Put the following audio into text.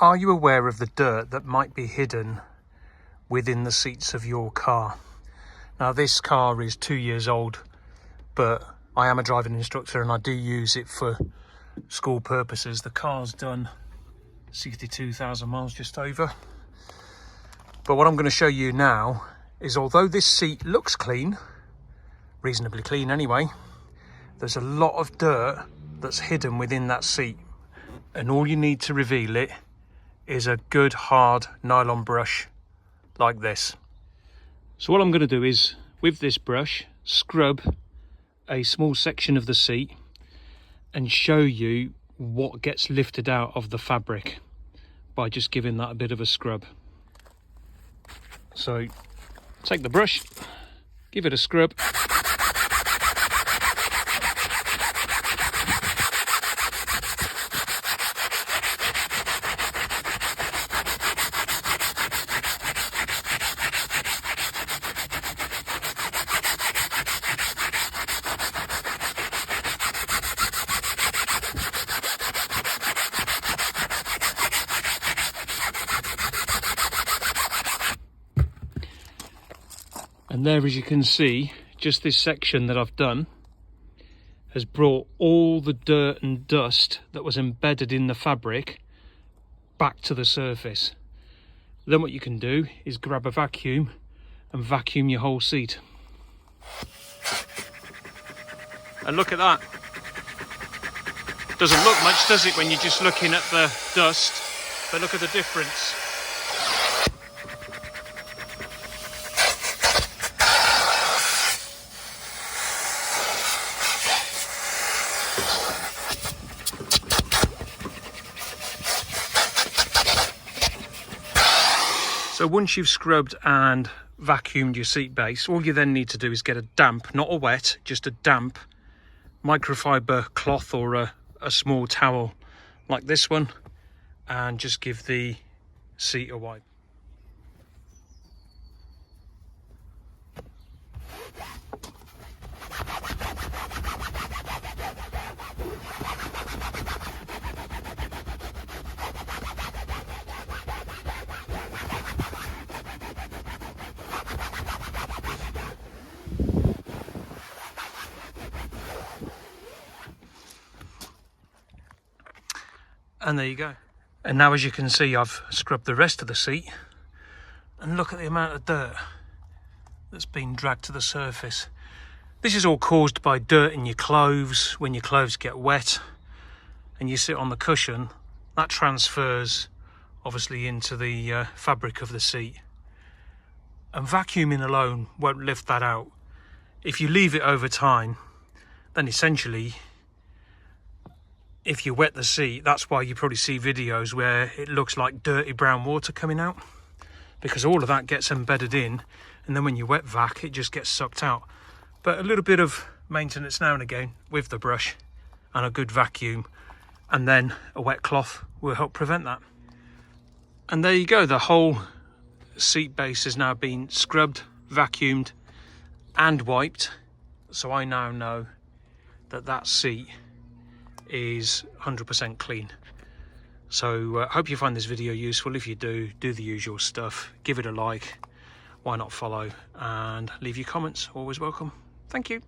Are you aware of the dirt that might be hidden within the seats of your car? Now, this car is 2 years old, but I am a driving instructor and I do use it for school purposes. The car's done 62,000 miles, just over. But what I'm going to show you now is, although this seat looks clean, reasonably clean anyway, there's a lot of dirt that's hidden within that seat. And all you need to reveal it is a good hard nylon brush like this. So what I'm going to do is, with this brush, scrub a small section of the seat and show you what gets lifted out of the fabric by just giving that a bit of a scrub. So take the brush, give it a scrub. And there, as you can see, just this section that I've done has brought all the dirt and dust that was embedded in the fabric back to the surface. Then what you can do is grab a vacuum and vacuum your whole seat. And look at that. Doesn't look much, does it, when you're just looking at the dust? But look at the difference. So once you've scrubbed and vacuumed your seat base, all you then need to do is get a damp, not a wet, just a damp microfiber cloth or a small towel like this one, and just give the seat a wipe. And there you go. And now, as you can see, I've scrubbed the rest of the seat, and look at the amount of dirt that's been dragged to the surface. This is all caused by dirt in your clothes. When your clothes get wet and you sit on the cushion, that transfers obviously into the fabric of the seat, and vacuuming alone won't lift that out. If you leave it over time, then essentially, if you wet the seat, that's why you probably see videos where it looks like dirty brown water coming out, because all of that gets embedded in, and then when you wet vac, it just gets sucked out. But a little bit of maintenance now and again with the brush and a good vacuum, and then a wet cloth will help prevent that. And there you go, the whole seat base has now been scrubbed, vacuumed and wiped. So I now know that that seat is 100% clean. So hope you find this video useful. If you do the usual stuff, give it a like, why not follow, and leave your comments, always welcome. Thank you.